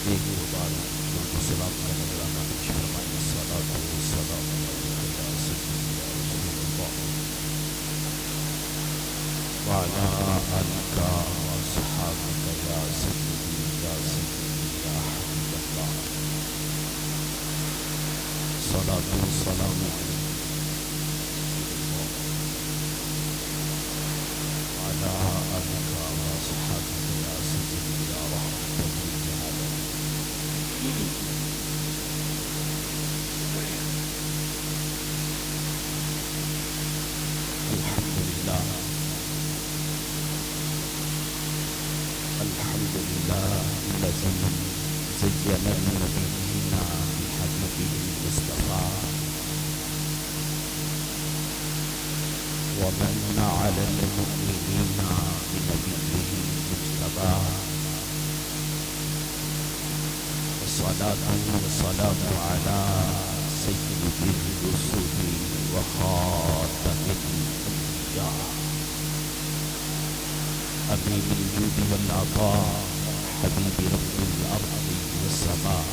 ایک بار درود و سلام کا نذرانہ پیش فرمائیں۔ الصلاۃ والسلام علیک یا سیدی یا رسول اللہ وعلی آلک واصحابک یا سیدی یا حبیب اللہ۔ الصلاۃ والسلام علیک وعلی آلک واصحابک یا سیدی یا رحمۃ للعالمین۔ الحمد لله الذي زين النبيين بحبيبه المصطفى ومن على المؤمنين بنبيه المجتبى، والصلاة والسلام على سيد الرسل وخاتم الأنبياء، أمين الجود والعطاء، حبيب رب الأرض والسماء،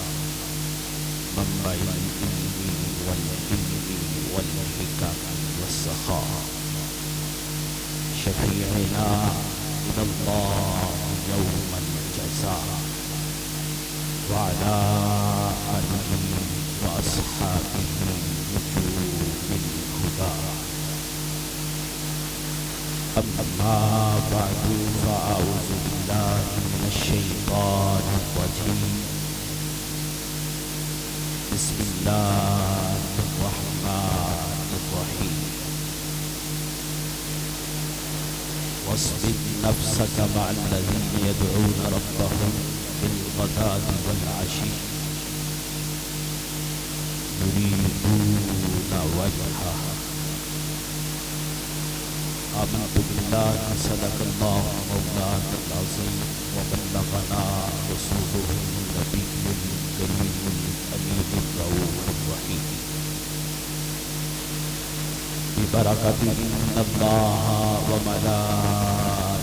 منبع العلم والحلم والحكم والسخاء، شفيعنا إلى الله يوم الجزاء، وعلى آله وأصحابه نجوم الهدى. أما بعد فأعوذ بالله من الشيطان الرجيم. بسم الله الرحمن الرحيم. واصبر نفسك مع الذين يدعون ربهم بالغداة والعشي يريدون وجهه. آمنت بالله صدق الله مولانا العظيم وبلغنا رسوله النبي الكريم الأمين الرؤوف الرحيم. ببركة إن الله وملائكته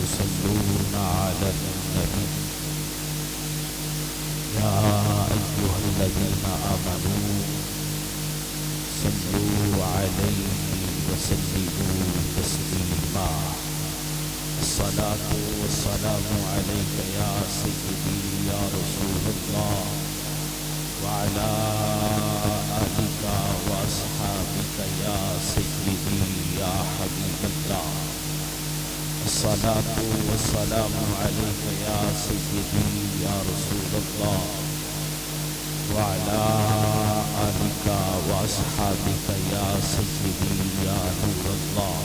يصلون على النبي يا أيها الذين آمنوا صلوا عليه وسلموا تسليما. الصلاة والسلام عليك يا سيدي يا رسول الله وعلى آلك وأصحابك يا سيدي يا حبيب الله. الصلاة والسلام عليك يا سيدي يا رسول الله وعلى آلك وأصحابك يا سيدي يا نور الله.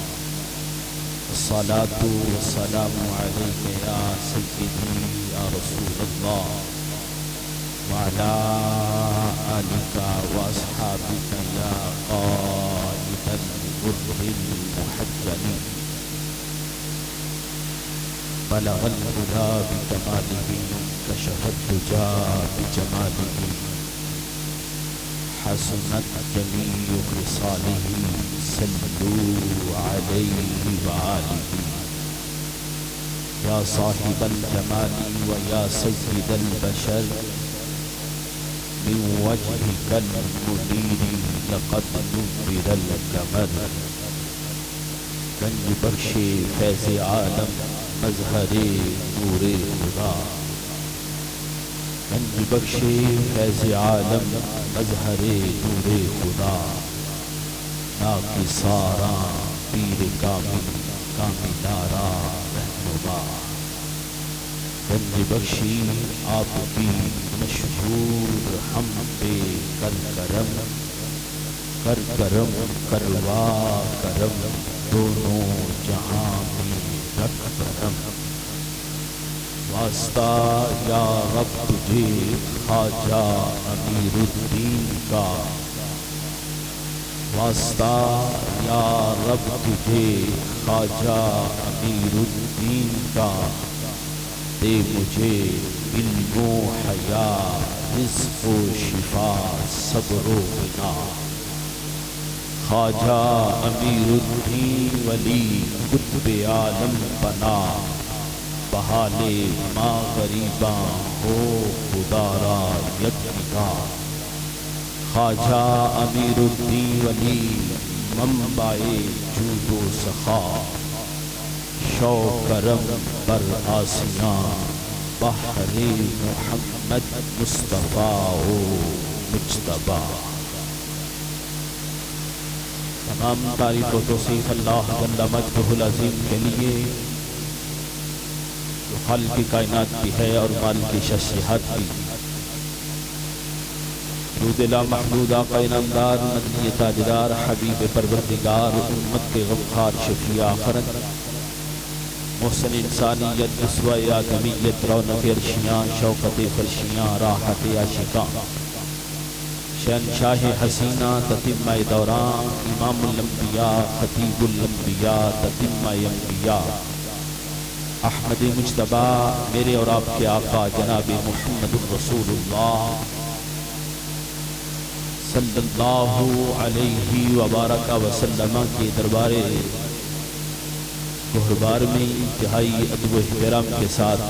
الصلاة والسلام عليك يا سيدي يا رسول الله وعلى آلك وأصحابك يا قائد الغر المحجلين. بلغ الهدى بكماله كشف الدجى بجماله حسنت جميع خصاله صلوا عليه وآله. يا صاحب الجمال ويا سيد البشر من وجهك المنير لقد نور القمر. گنج بخش فیض عالم مظہر نور خدا. گنج بخش فیض عالم مظہر نور خدا. ناکی سارا پیر کامل کاملارا رہنما. گنج بخشی آپ کی مشہور ہم پہ کر کرم. کر کرم کروا کرم دونوں جہاں میں رکھ کرم. واسطہ یا رب تجھے خواجہ امیر الدین کا. واسطہ یا رب تجھے خواجہ امیر الدین کا. دے مجھے علم و حیا رزق و شفا صبر و غنا. خواجہ امیر الدین ولی قطب عالم بنا. بحال ما غریباں ہو خدارا یک نگاہ خواجہ امیر الدین ولی منبع جود و سخا شوق کرم بر آسیاں بحر محمد مصطفیٰ و مجتبیٰ۔ تمام تعریف و توصیف اللہ جل مجدہ العظیم کے لیے جو خالق کائنات بھی ہے اور مالک شخصیات بھی۔ درود لا محمود آقا انعامدار مدنی تاجدار حبیب پروردگار امت کے غمخوار شفیع آخرت محسن انسانیت اسوہ آدمیت رونق عرشیاں شوقت فرشیاں راحت عاشقاں شہنشاہ حسینہ تتمہ دوران امام الانبیاء خطیب الانبیاء تتمہ انبیاء احمد مجتبیٰ میرے اور آپ کے آقا جناب محمد رسول اللہ صلی اللہ علیہ وبارک وسلم کے دربار گہربار میں انتہائی ادب و احترام کے ساتھ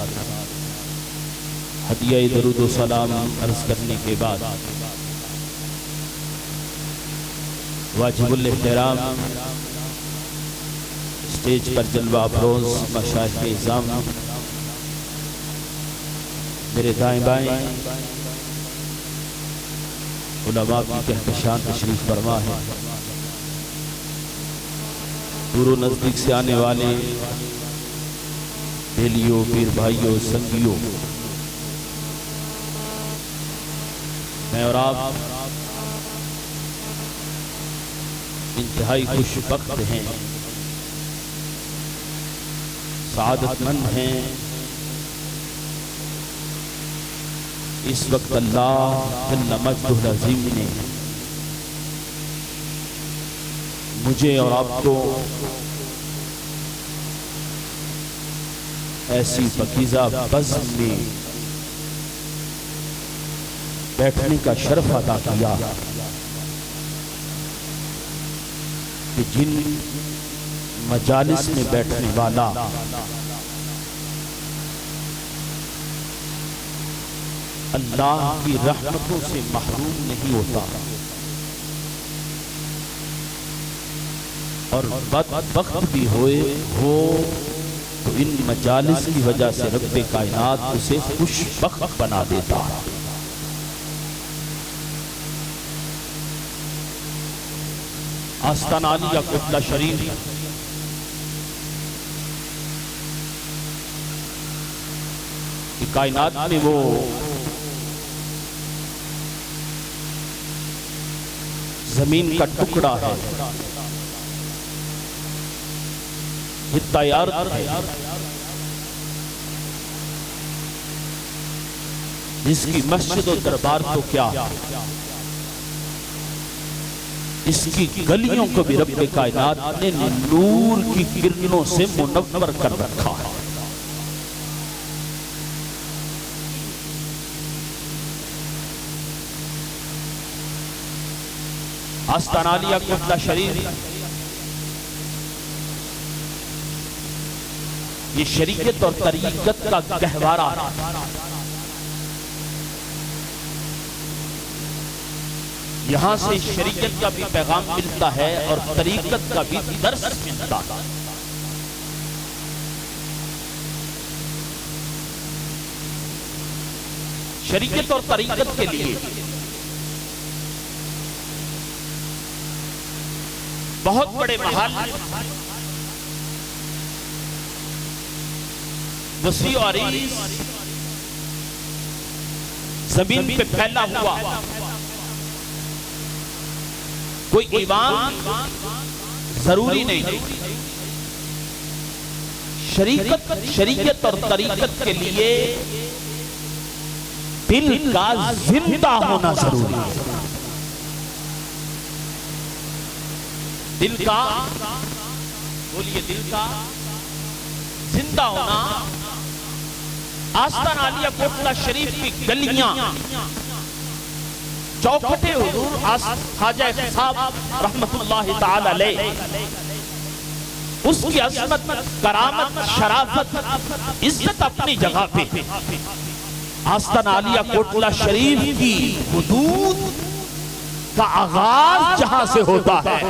ہدیہ درود و سلام عرض کرنے کے بعد واجب الاحترام اسٹیج پر جلوہ افروز مشائخ اعظام میرے دائیں بائیں علماء کی کہکشان تشریف فرما ہے، دور و نزدیک سے آنے والے بیلیوں پیر بھائیوں سنگیوں، میں اور آپ انتہائی خوش بخت ہیں، سعادت مند ہیں۔ اس وقت اللہ جل مجدہ العظیم نے مجھے اور آپ کو ایسی پاکیزہ بزم میں بیٹھنے کا شرف عطا کیا کہ جن مجالس میں بیٹھنے والا اللہ کی رحمتوں سے محروم نہیں ہوتا اور بدبخت بھی ہو تو ان مجالس کی وجہ سے رب کائنات اسے خوش بخت بنا دیتا ہے۔ آستانہ عالیہ قبلہ شریف کی کائنات میں وہ زمین کا ٹکڑا ہے، ہدایات ہے، جس کی مسجد و دربار تو کیا اس کی گلیوں کو بھی رب کائنات نے نور کی کرنوں سے منور کر رکھا ہے۔ آستانہ عالیہ قبلہ شریف یہ شریعت اور طریقت کا گہوارہ ہے، یہاں سے شریعت کا بھی پیغام ملتا ہے اور طریقت کا بھی درس ملتا ہے۔ شریعت اور طریقت کے لیے بہت بڑے محل وسیع و عریض زمین پہ پھیلا ہوا کوئی ایوان ضروری نہیں، شریعت اور طریقت کے لیے دل کا زندہ ہونا ضروری ہے۔ دل کا بولیے، دل کا زندہ ہونا۔ آستانہ عالیہ قبلہ شریف کی گلیاں، چوکھٹے حضور خواجہ صاحب رحمت اللہ تعالی علیہ اس کی عظمت، کرامت، شرافت، عزت اپنی جگہ پہ. آستان عالیہ کوٹلہ شریف کی حدود کا آغاز جہاں سے ہوتا ہے،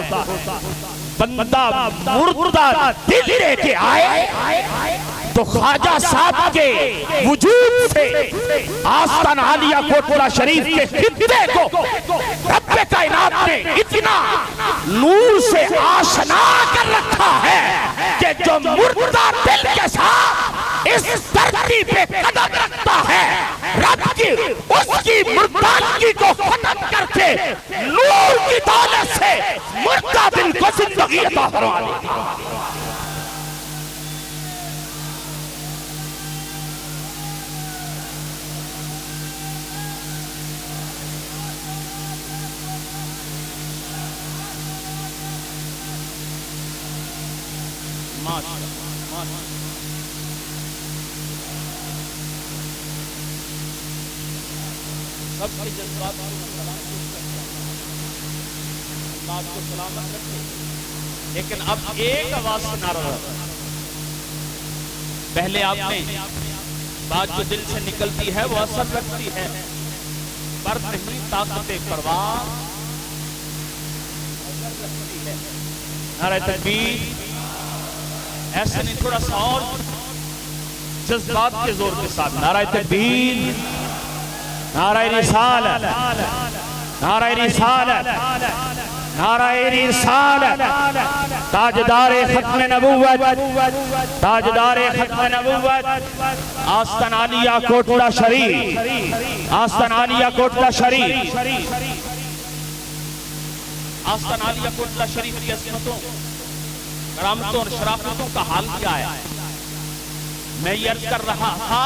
بندہ مردہ دل لے کے آئے تو خواجہ صاحب کے وجود سے آستان عالیہ کوٹلہ شریف کے خطے کو رب کائنات نے اتنا نور سے آشنا کر رکھا ہے کہ جو مردہ دل کے ساتھ اس دھرتی پہ قدم رکھتا ہے، رب کی اس کی مردانگی کو ختم کر کے نور کی دولت سے مردہ دل کو زندگی عطا فرما دیتی ہے. سب کے جذبات کو سلام اللہ آپ کو سلامت رکھے. لیکن اب ایک آواز سے نعرہ لگا. پہلے آپ نے بات جو دل سے نکلتی ہے وہ اثر رکھتی ہے، پر نہیں طاقت پرواز اثر رکھتی ہے. نعرہ تکبیر. ایسے نہیں، تھوڑا سا اور جذبات کے زور کے ساتھ. نعرہ تکبیر، نعرہ رسالت، نعرہ رسالت، نعرہ رسالت. تاجدار ختم نبوت، تاجدار ختم نبوت آستان عالیہ کوٹلہ شریف، آستان عالیہ کوٹلہ شریف. آستان عالیہ کوٹلہ شریف کی عظمتوں، کرامتوں اور شرافتوں کا حال کیا ہے؟ میں یہ عرض کر رہا تھا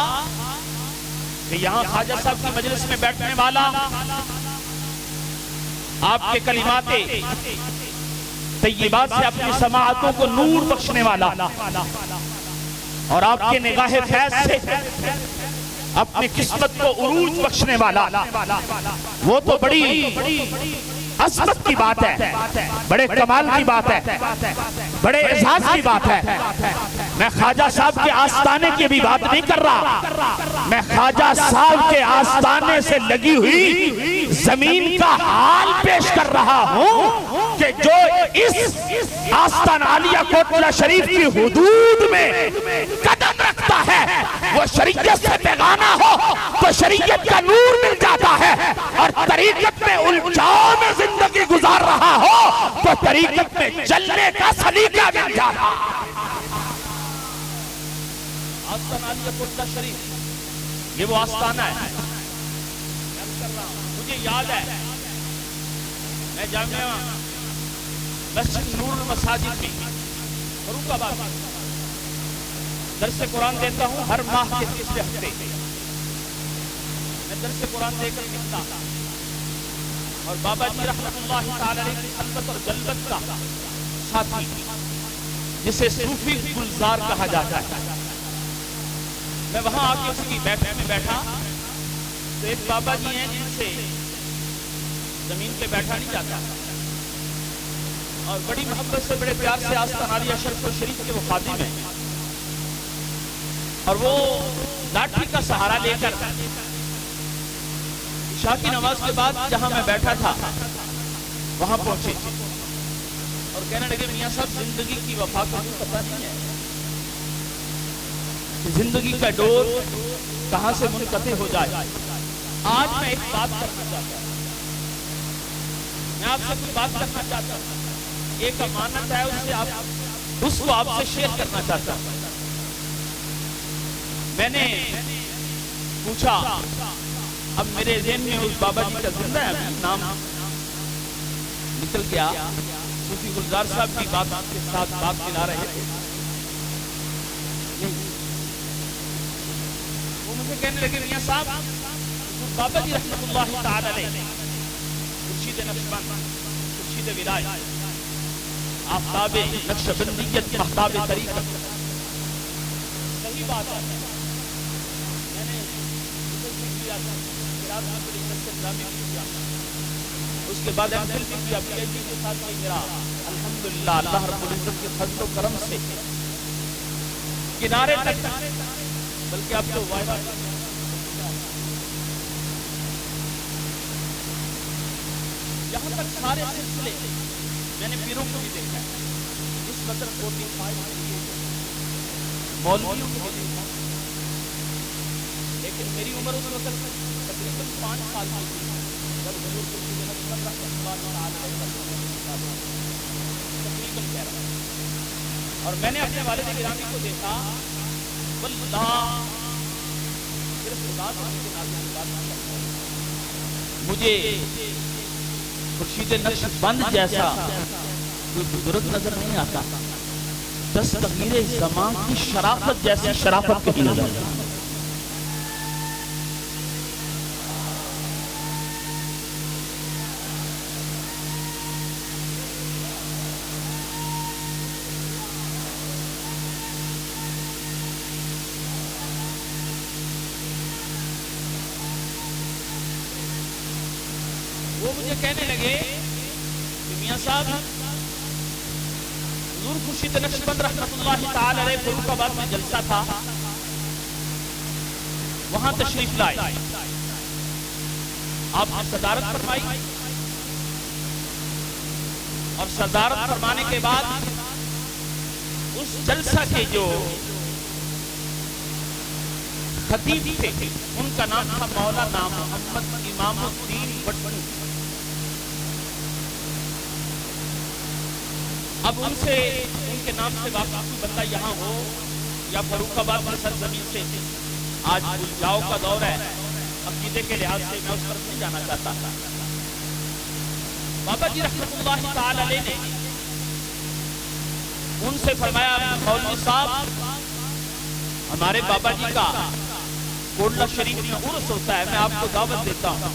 کہ یہاں خواجہ صاحب کی مجلس میں بیٹھنے والا، آپ کے کلمات طیبات سے اپنی سماعتوں کو نور بخشنے والا، اور آپ کے نگاہ فیض سے اپنی قسمت کو عروج بخشنے والا، وہ تو بڑی عظمت کی بات ہے، بڑے کمال کی بات ہے، بڑے اعزاز کی بات ہے. میں خواجہ صاحب کے آستانے کی بھی بات نہیں کر رہا، میں خواجہ صاحب کے آستانے سے لگی ہوئی زمین کا حال پیش کر رہا ہوں کہ جو اس آستان عالیہ کوٹلہ شریف کی حدود میں قدم رکھتا ہے، وہ شریعت سے بیگانہ ہو تو شریعت کا نور مل جاتا ہے، اور طریقت میں الجھاؤ میں زندگی گزار رہا ہو تو طریقت میں چلنے کا سلیقہ مل جاتا ہے. آستان عالیہ کوٹلہ شریف یہ وہ آستانہ ہے. مجھے یاد ہے میں جامعہ مسجد نور المساجد میں فاروق آباد درس قرآن دیتا ہوں ہر ماہ کے تیسرے ہفتے. میں درس قرآن دے کر نکلتا اور بابا جی رحمت اللہ تعالی علیہ کی خلوت اور جلوت کا ساتھی جسے صوفی گلزار کہا جاتا ہے، میں وہاں آ کے اس کی بیٹھنے میں بیٹھا تو ایک بابا جی ہیں جن سے زمین پہ بیٹھا نہیں جاتا، اور بڑی محبت سے بڑے پیار سے آستان عالیہ شریف و شریف کے وہ خادم ہیں، اور وہ لاٹھی کا سہارا لے کر عشاء کی نماز کے بعد جہاں میں بیٹھا تھا وہاں پہنچے اور کہنے لگے میاں صاحب زندگی کی وفا کا پتہ نہیں ہے، زندگی کا ڈور کہاں سے منقطع ہو جائے. آج میں ایک بات کرنا چاہتا ہوں، میں آپ سے کوئی بات کرنا چاہتا ہوں، ایک امانت ہے اس کو آپ سے شیئر کرنا چاہتا ہوں. میں نے پوچھا، اب میرے ذہن میں اس بابا جی کا زندہ ہے نام نکل گیا، صوفی گلزار صاحب کی بات کے ساتھ بات ملا رہے تھے. وہ مجھے کہنے لگے میاں صاحب بابا جی رحمت اللہ تعالی علیہ خورشید نقشبند، خورشید ولایت، آفتاب نقشبندیت، مہتاب طریقت. صحیح بات ہے، میں نے اس کے بعد ایم فل بھی کیا پی ایچ ڈی کے ساتھ میں میرا الحمدللہ اللہ رب العزت کے فضل و کرم سے کنارے تک، بلکہ اب تو وائرہ یہاں تک سارے سلسلے میں نے پیروں کو بھی دیکھا ہے، اس قدر 45 مولویوں کو بھی دیکھا، لیکن میری عمر اس وقت تقریباً 5 سال کی تھی جب حضور خورشید نقشبند رحمۃ اللہ تعالیٰ علیہ تقریباً کہہ رہا ہوں، اور میں نے اپنے والد گرامی کو دیکھا، واللہ صرف خدا سے کے نام کی بات نہیں کرتا، مجھے خورشید نقشبند جیسا کوئی بزرگ نظر نہیں آتا، دستگیر زمان کی شرافت جیسی شرافت کہیں نظر نہیں آتا۔ وہ مجھے کہنے لگے کہ میاں صاحب حضور خورشید نقشبند رحمۃ اللہ تعالی علیہ فروخ آباد میں جلسہ تھا، وہاں تشریف لائے، آپ نے صدارت فرمائی، اور صدارت فرمانے کے بعد اس جلسہ کے جو خطیب تھے ان کا نام تھا مولانا محمد امام الدین بٹو۔ اب ان سے ان کے نام سے واقف بندہ یہاں ہو یا فروخ آباد میں سرزمین سے، آج الجاؤ کا دور ہے، عقیدے کے لحاظ سے میں اس طرف نہیں جانا چاہتا۔ بابا جی رحمۃ اللہ تعالی علیہ نے ان سے فرمایا مولوی صاحب ہمارے بابا جی کا کوٹلہ شریف میں عرس ہوتا ہے، میں آپ کو دعوت دیتا ہوں،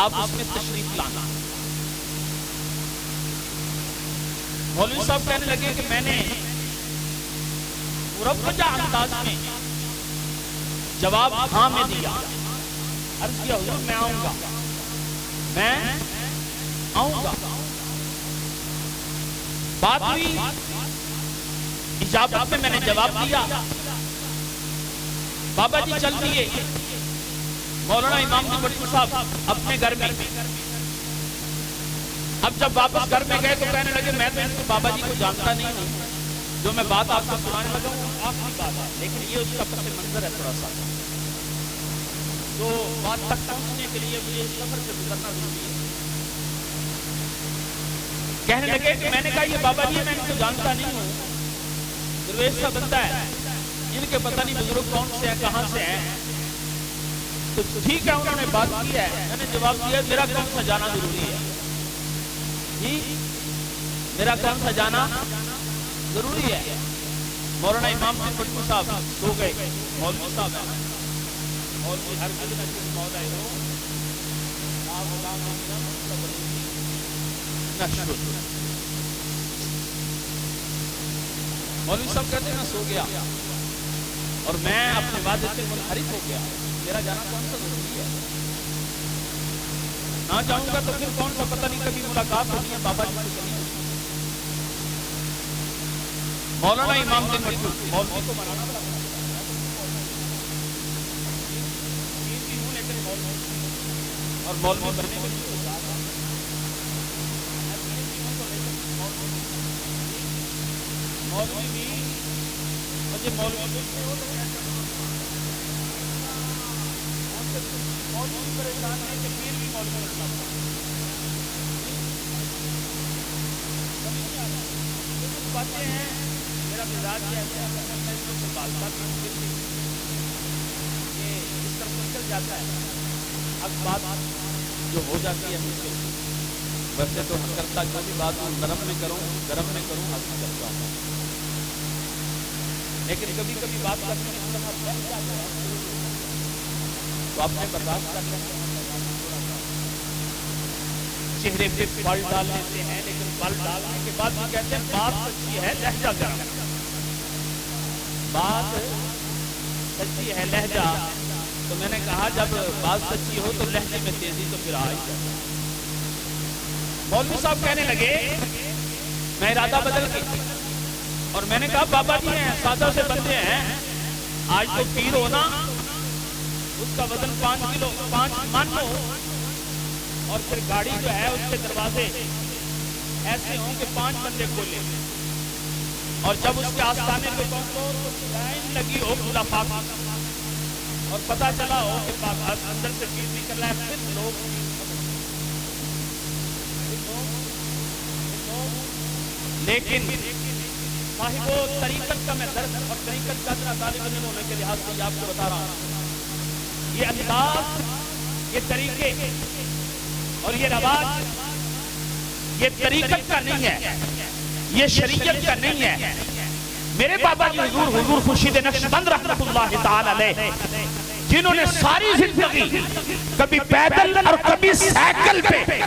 آپ اس میں تشریف لانا۔ مولوی صاحب کہنے لگے کہ میں نے مروجہ انداز میں جواب ہاں میں دیا، عرض کیا حضور میں آؤں گا، میں آؤں گا۔ بات ہوئی، اجابت میں نے جواب دیا، بابا جی چل دیے مولانا امام الدین بٹو صاحب اپنے گھر میں۔ اب جب واپس گھر میں گئے تو کہنے لگے میں تو ان کو بابا جی کو جانتا نہیں ہوں، جو میں بات آپ کو سنانے لگا ہوں آخری بات ہے، لیکن یہ اس کا پس منظر ہے تھوڑا سا، تو بات تک پہنچنے کے لیے مجھے اس سفر سے گزرنا ضروری ہے۔ کہنے لگے کہ میں نے کہا یہ بابا جی میں ان کو جانتا نہیں ہوں، درویش کا بندہ ہے، ان کے پتہ نہیں بزرگ کون سے ہیں کہاں سے ہیں، تو ٹھیک ہے انہوں نے بات کی ہے، میں نے جواب دیا میرا کون سا جانا ضروری ہے جی، میرا کون سا جانا ضروری ہے۔ مولانا امام الدین بٹو صاحب سو گئے، مولوی صاحب ہیں، مولوی ہر قدر میں کچھ مولا ہے مولوی صاحب کہتے ہیں میں سو گیا اور میں اپنے وعدے سے منحرف ہو گیا، میرا جانا کون سا ضروری ہے، نہ جاؤں گا تو پھر کون سا، پتہ نہیں کبھی ملاقات ہونی ہے بابا جی سے کبھی۔ مولانا امام الدین بٹو مولوی کو منانا پڑا، اور مولوی بننے میں مولوی بھی مجھے مولوی پریشان ہے کہ پیر بھی مولوی بننا باتیں ہیں، میرا مزاج یہ ایسا ہے میں اس کو سنبھالتا بھی ہوں، پھر بھی یہ اس طرف نکل جاتا ہے، اب بات جو ہو جاتی ہے مجھ سے، ویسے تو کرتا جو بھی بات ہوں نرم میں کروں گرم میں کروں حق میں کرتا ہوں، لیکن کبھی کبھی بات کرنے کی طرح بن جاتا ہے تو آپ نے برداشت کر لیں، چہرے پہ پل ڈال لیتے ہیں، لیکن پل ڈالنے کے بعد بھی کہتے ہیں بات سچی ہے لہجہ گرم، بات سچی ہے لہجہ، تو میں نے کہا جب بات سچی ہو تو لہجے میں تیزی تو پھر آ ہی جاتا ہے۔ مولوی صاحب کہنے لگے میں ارادہ بدل کے، اور میں نے کہا بابا جی ہیں سادہ سے بندے ہیں، آج تو پیر ہونا اس کا وزن 5 من ہو، اور پھر گاڑی جو ہے اس کے دروازے ایسے ہوں کہ 5 بندے کھولے، اور جب اس کے آستانے پہ پہنچو تو لائن لگی ہو خدا پاک، اور پتہ چلا ہو کہ اندر سے پیر نکل رہا ہے، پھر لوگ لیکن صاحب طریقت کا میں درد اور طریقت کا اتنا طالب علم ہونے کے لحاظ سے آپ کو بتا رہا ہوں، یہ انداز، یہ طریقے اور یہ رواج یہ طریقت کا نہیں ہے، یہ شریعت کا نہیں ہے۔ میرے بابا جی حضور خورشید نقشبند رحمۃ اللہ تعالی علیہ، جنہوں نے ساری زندگی کبھی پیدل اور کبھی سائیکل پہ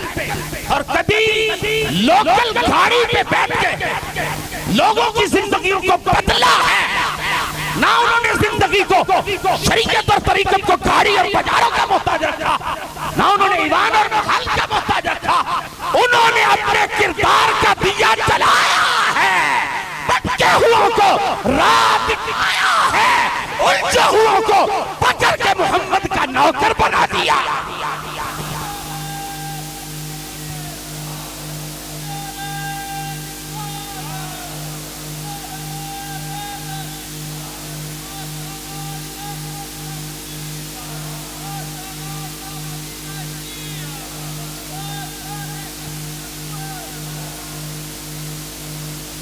اور کبھی لوکل گاڑی پہ بیٹھ کے لوگوں کی زندگیوں کو بدلا ہے، نہ انہوں نے زندگی کو شریعت اور طریقت کو گاڑی اور بازاروں کا محتاج رکھا، نہ انہوں نے ایوان اور محل کا محتاج رکھا، انہوں نے اپنے کردار کا دیا جلایا ہے، بٹکے ہوں کو راہ دکھایا ہے، الجھے ہوں کو پکڑ کے محمد کا نوکر بنا دیا۔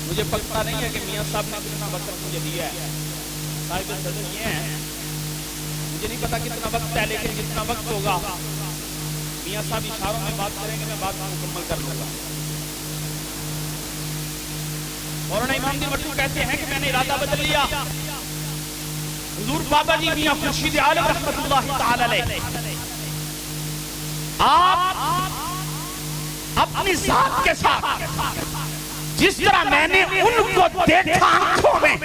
مجھے پتہ نہیں ہے کہ میاں صاحب نے کتنا وقت مجھے دیا ہے، صاحب صدر یہ ہیں، مجھے نہیں پتا کتنا وقت ہے، لیکن جتنا وقت ہوگا میاں صاحب اشاروں میں بات کریں گے، میں بات کو مکمل کر لوں گا۔ مولانا امام الدین بٹو کہتے ہیں کہ میں نے ارادہ بدل لیا، حضور بابا جی میاں خورشید عالم رحمۃ اللہ تعالی علیہ، آپ اپنی ذات کے ساتھ جس طرح میں نے ان کو دیکھا آنکھوں میں،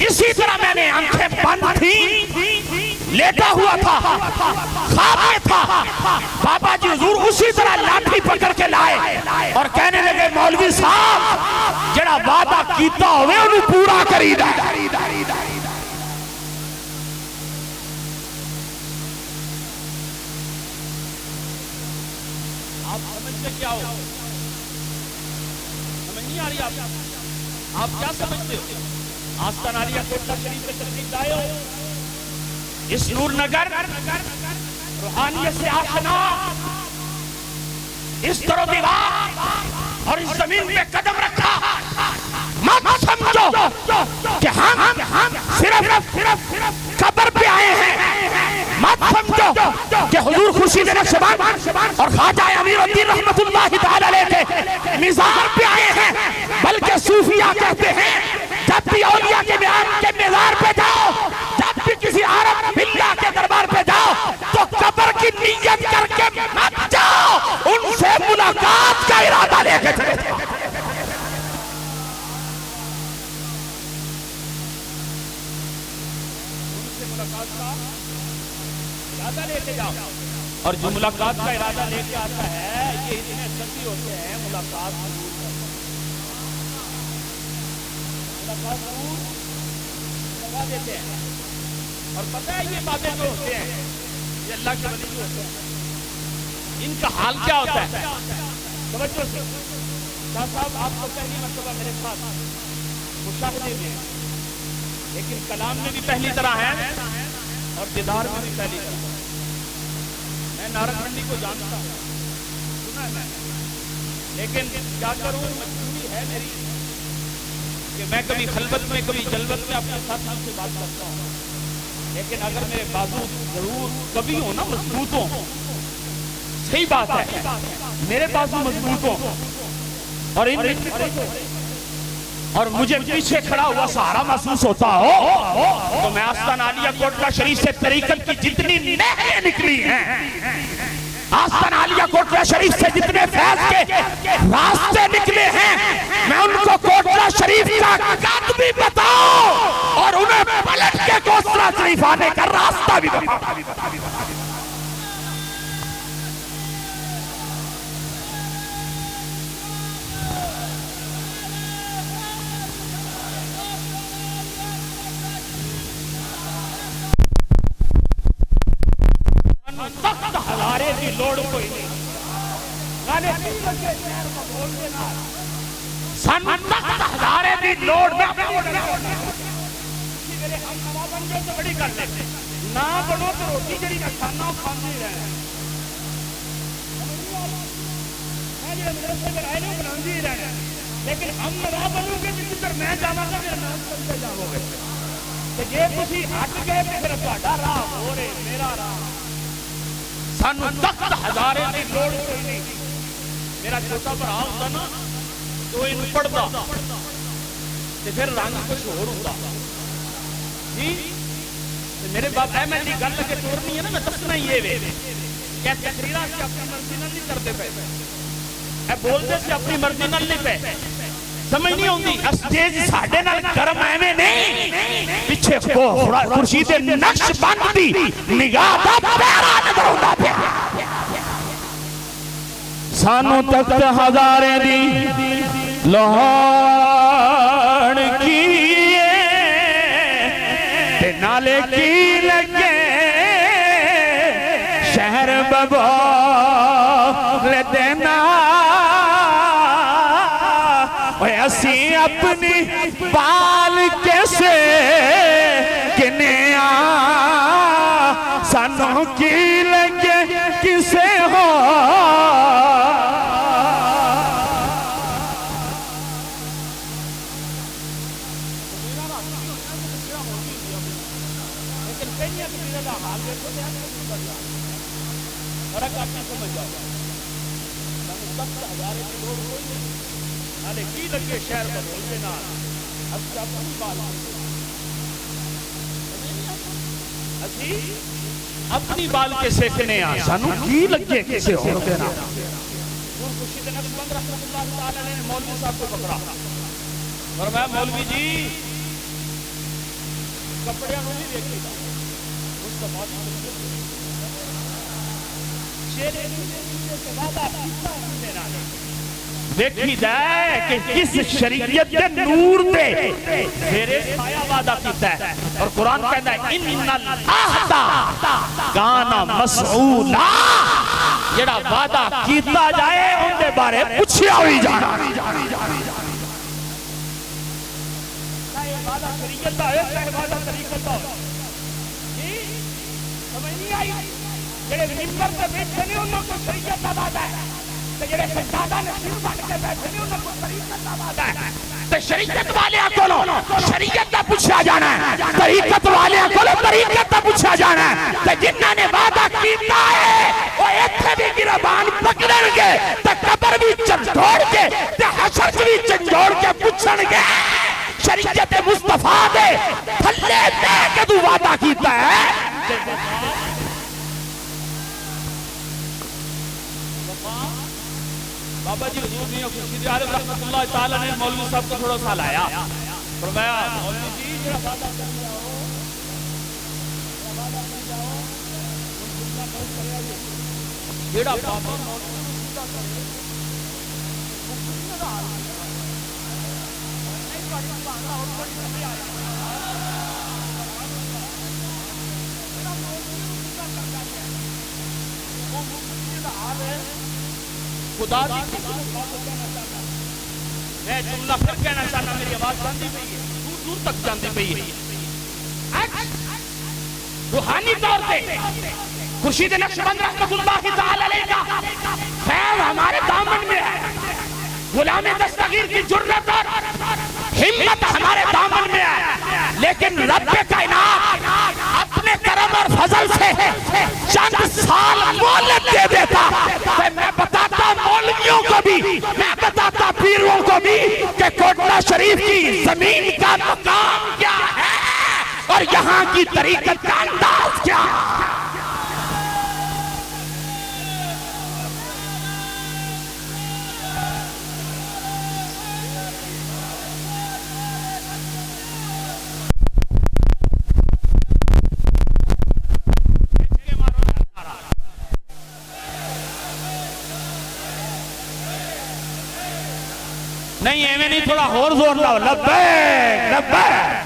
اسی طرح میں نے آنکھیں بند تھی، لیٹا ہوا تھا، خواب میں تھا، بابا جی حضور اسی طرح لاٹھی پکڑ کے لائے اور کہنے لگے مولوی صاحب جڑا وعدہ کیتا ہوئے انہوں پورا کری دا۔ آپ سمجھتے کیا ہو؟ آپ کیا سمجھتے ہو؟ آستان عالیہ کوٹلہ شریف میں تشریف لائے ہو، اس نور نگر روحانیت سے آشنا، اس در و دیوار اور اس زمین پہ قدم رکھا، مت سمجھو کہ ہم صرف قبر پہ آئے ہیں، مت سمجھو کہ حضور خورشید نقشبند اور خواجہ امیر الدین رحمت اللہ تعالی علیہ کے مزار پہ آئے ہیں، بلکہ صوفیہ کہتے ہیں جب بھی اولیاء کے مزار پہ جاؤ، جب بھی کسی عارف باللہ کے دربار پہ جاؤ تو قبر کی نیت کر کے مت جاؤ، ان سے ملاقات کا ارادہ لے کے چلے جاؤ۔ ارادہ لے کے جاؤ، اور جو ملاقات کا ارادہ لے کے آتا ہے یہ اتنے سچی ہوتے ہیں، ملاقات ضرور لگا دیتے ہیں، اور پتہ ہے یہ باتیں جو ہوتے ہیں یہ اللہ کے ولی جو ہوتے ہیں ان کا حال کیا ہوتا ہے؟ توجہ سے شاہ صاحب آپ کو پہلی مرتبہ میرے ساتھ مشاہدے میں، لیکن کلام میں بھی پہلی طرح ہے اور دیدار میں بھی پہلی طرح۔ میں نارنگ منڈی کو جانتا ہوں، سنا ہے میں، لیکن کیا کروں، مجبوری ہے میری کہ میں کبھی خلوت میں کبھی جلوت میں اپنے ساتھیوں سے بات کرتا ہوں، لیکن اگر میرے بازو ضرور کبھی ہو نا مضبوط ہو، صحیح بات ہے میرے بازو مضبوط ہو اور مجھے پیچھے کھڑا ہوا سہارا محسوس ہوتا ہو، تو میں آستان عالیہ کوٹلہ شریف سے طریقت کی جتنی نہریں نکلی ہیں، آستان عالیہ کوٹلہ شریف سے جتنے فیض کے راستے نکلے ہیں، میں ان کو کوٹلہ شریف کا قد بھی بتاؤں اور انہیں پلٹ کے کوٹلہ شریف آنے کا راستہ بھی بتاؤں۔ سانو تخت ہزارے دی لوڑ نہ میرے ہم نوا بن جاؤ تو بڑی گل ہے نہ بنو تو روٹی جڑی کھانا کھاندے رہنا میں جو مدرسے میں آئے نا بناندی ہی رہنا لیکن ہم نوا بنو گے جدھر میں جاواں گا میرا نام چلتے جاؤ گے تے جے تسی ہٹ گئے تے پھر تہاڈا راہ ہو رہے میرا راہ سانو تخت ہزارے دی لوڑ کوئی نہیں میرا چھوٹا بھرا ہوندا نا تو اینوں پڑھدا تے پھر رنگ کچھ ہور ہوندا جی میرے باپ میں دی گل کے توڑنی ہے نا میں دسنا ہی وے کہ تقریرا سے اپنی مرضی نال نہیں کرتے پے اے بولدے سے اپنی مرضی نال نہیں پے سمجھ نہیں ہوندی اسٹیج ساڈے نال کرم ایویں نہیں پیچھے خورشید نقش بند دی نگاہ دا پیرا نظر ہوندا پیا سانو تخت ہزارے دی لوڑ کی نالے کی لگے شہر ببول دینا اسی اپنی بال کیسے کنیا سانو کی لگے کسے ہو کی لگے شہر بدول کے نال اپنی بال کے سیکھنے آ سانو کی لگے کسے اور دے نال خورشید نقش بند رحمۃ اللہ تعالی نے مولوی صاحب کو پکڑا فرمایا مولوی جی کپڑے نوں نہیں دیکھیے مصطفیٰ شیر کے وعدہ کیتا ہے نال دیکھی جائے کہ کس شریعت کے نور دے میرے سایہ وعدہ کیتا ہے اور قرآن کہتا ہے ان العہد کان مسئولا جڑا وعدہ کیتا جائے ان دے بارے پوچھیا ہوئی جانا چاہے وعدہ شریعت دا ہے چاہے وعدہ طریقت دا ہے جی سمجھ نہیں آئی جڑے ممبر سے بیٹھے نہیں انہوں کو شریعت دا وعدہ ہے جڑے سجادہ نشین بن کے بیٹھے نہیں انہوں کو طریقت دا وعدہ ہے تے شریعت والیاں کولوں شریعت دا پوچھا جانا ہے طریقت والیاں کولوں طریقت دا پوچھا جانا ہے تے جنہاں نے وعدہ کیتا ہے وہ ایتھے بھی گربان پکڑن گے تے قبر بھی چنجوڑ کے تے حشر بھی چنجوڑ کے پوچھن گے شریعت مصطفیٰ دے تھلے دے کے تو وعدہ کیتا ہے بابا جی حضور میاں خورشید عالم رحمت اللہ تعالی نے مولوی صاحب کو تھوڑا سا لایا فرمایا مولوی جی جڑا وعدہ کر جاؤ جڑا بابا مولوی صاحب کرے خدا دی میں جملہ پھر کہنا چاہنا میری آواز جاندی پئی ہے دور دور تک جاندی پئی ہے روحانی طور پہ خورشید نقش بند رحمت اللہ تعالی علیہ کا فیض ہمارے دامن میں ہے غلام دستگیر کی جرت اور ہمت ہمارے دامن میں ہے لیکن رب کائنات اپنے کرم اور فضل سے چند سال مہلت دے دیتا میں بتاتا مولویوں کو بھی میں بتاتا پیروں کو بھی کہ کوٹلہ شریف کی زمین کا مقام کیا ہے اور یہاں کی طریقت کا انداز کیا ہے نہیں ایویں نہیں تھوڑا اور زور لاؤ لبیک لبیک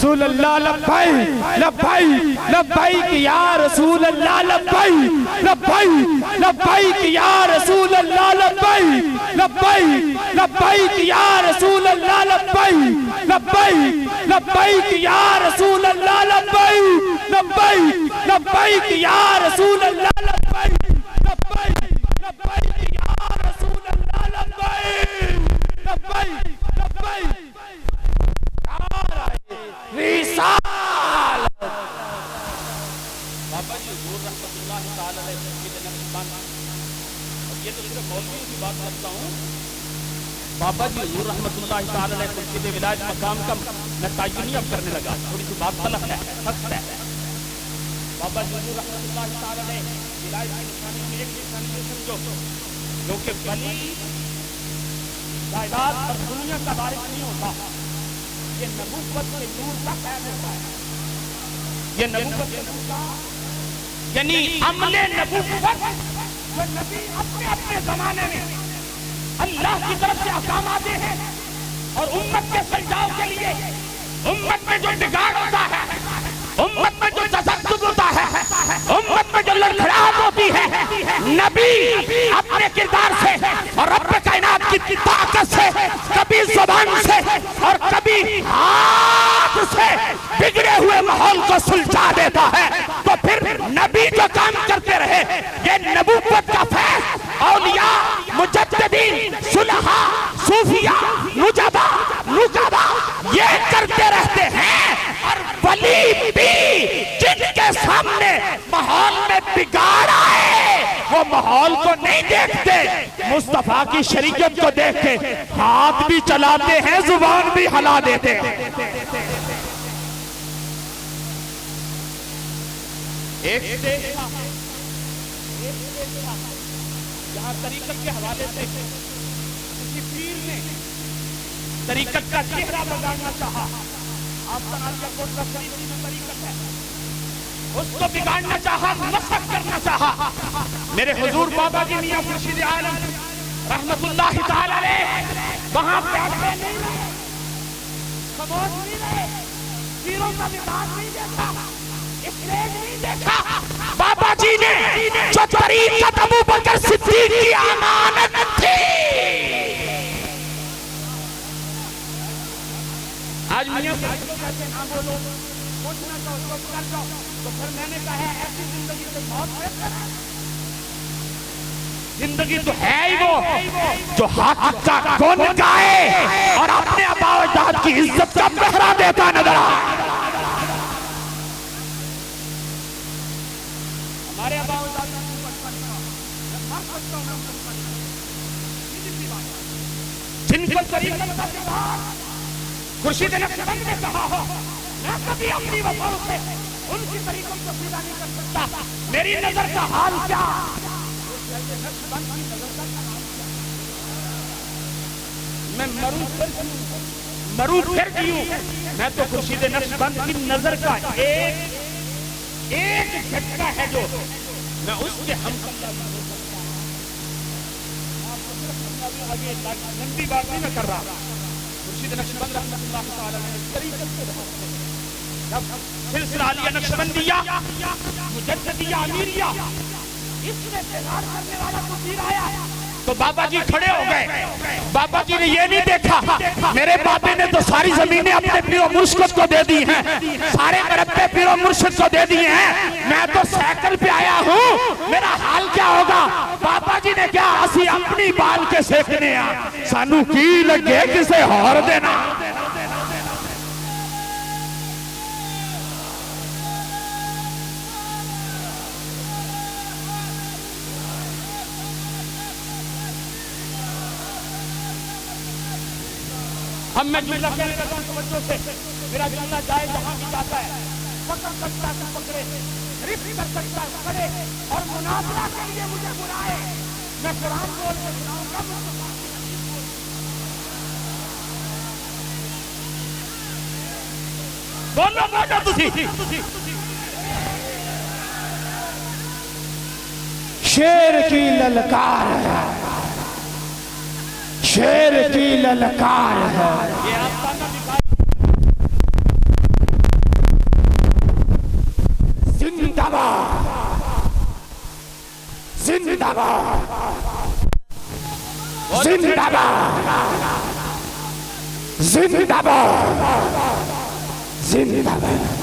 رسول اللہ لبیک لبیک لبیک یا رسول اللہ لبیک لبیک لبیک یا رسول اللہ لبیک لبیک لبیک یا رسول اللہ لبیک لبیک لبیک یا رسول اللہ لبیک لبیک لبیک یا رسول اللہ لبیک لبیک لبیک یا رسول اللہ لبیک لبیک لبیک رسالت بابا جی حضور رحمت اللہ تعالی علیہ مسجد نقشبند، اور یہ تو صرف مولویوں کی بات کرتا ہوں، بابا جی حضور رحمت اللہ تعالی علیہ مسجد ولایت مقام کا میں تعین اب کرنے لگا، تھوڑی سی بات غلط ہے، سخت ہے۔ بابا جی حضور رحمت اللہ تعالی علیہ ولایت کی نشانی میں ایک نشانی یہ سمجھو، جو کہ ولی جائیداد اور دنیا کا وارث نہیں ہوتا، یہ نبوت کے نور کا قید ہوتا ہے، یہ نبوت کے نور کا یعنی عمل نبوت جو نبی اپنے اپنے زمانے میں اللہ کی طرف سے احکام آتے ہیں اور امت کے سجاؤ کے لیے امت میں جو بگاڑ ہوتا ہے، امت میں جو تشدد ہوتا ہے، امت میں جو لڑکھڑاہٹ ہوتی ہے، نبی اپنے کردار سے اور رب کائنات کی طاقت سے کبھی زبان سے اور کبھی ہاتھ سے بگڑے ہوئے ماحول کو سلجھا دیتا ہے، تو پھر نبی جو کام کرتے رہے یہ نبوت کا فیض اولیاء مجددین صلحاء صوفیاء نجبا نقبا یہ کرتے رہتے ہیں، اور ولی بھی جن کے سامنے ماحول میں بگاڑ آئے وہ ماحول کو نہیں دیکھتے، مصطفیٰ کی شریعت کو دیکھ کے ہاتھ بھی چلاتے ہیں، زبان بھی ہلا دیتے ہیں۔ ایک دیکھ جہاں طریقت کے حوالے سے کسی پیر نے طریقت کا چہرہ بگاڑنا چاہا، آپ کا نام کوٹ کا شریفی میں طریقت ہے، اس کو بگاڑنا چاہا، مسخ کرنا چاہا، میرے حضور بابا جی میاں مرشد عالم رحمت اللہ تعالی علیہ وہاں بیٹھے نہیں رہے، خاموش نہیں رہے، پیروں کا لباس نہیں دیکھا، اسٹیج نہیں دیکھا، بابا جی نے جو طریقت ابو بکر صدیق کی امانت تھی، آج میاں صاحب کہتے ہیں نہ بولو، پوچھنا تو اس کو کر دو، تو پھر میں نے کہا ہے ایسی زندگی سے موت بہتر ہے۔ زندگی تو ہے ہی وہ جو حق کا گن گائے اور اپنے آبا و اجداد کی عزت کا پہرا دیتا نظر آئے۔ ہمارے آبا و اجداد کا جن کو طریقت کا جواب خورشید نقشبند نے کہا ہو، میں کبھی اپنی وفاؤں سے ان کی طریقوں کو پیدا نہیں کر سکتا، میری نظر کا حال کیا، میں مرو پھر کیوں، میں تو خورشید نقشبند کی نظر کا ایک جھٹکا ہے جو میں اس کے ہم آگے لمبی بات نہیں میں کر رہا، خورشید نقشبند رحمت اللہ تعالی علیہ طریقت سے بہت جب سلسلہ علیہ نقشبندیہ مجددیہ امیریہ اس میں تیار کرنے والا مدیر آیا تو بابا جی کھڑے ہو گئے، بابا جی نے یہ نہیں دیکھا میرے بابے نے تو ساری زمینیں اپنے پیر و مرشد کو دے دی ہیں، سارے مربع پیر و مرشد کو دے دی ہیں، میں تو سائیکل پہ آیا ہوں، میرا حال کیا ہوگا؟ بابا جی نے کیا اسی اپنی بال کے سیکھنے ہیں، سانو کی لگے کسے ہور دینا۔ ہم میں جملہ کہنے لگا ہوں توجہ سے، میرا جملہ جائے جہاں بھی جاتا ہے، پکڑ سکتا ہے پکڑے، رفت کر سکتا ہے کرے، اور مناظرہ کے لیے مجھے بلائے، میں قرآن بول کے سناؤں گا، بولو بولو تسی شیر کی للکار ہے، شیر کی للکار ہے، زندہ باد زندہ باد زندہ باد زندہ باد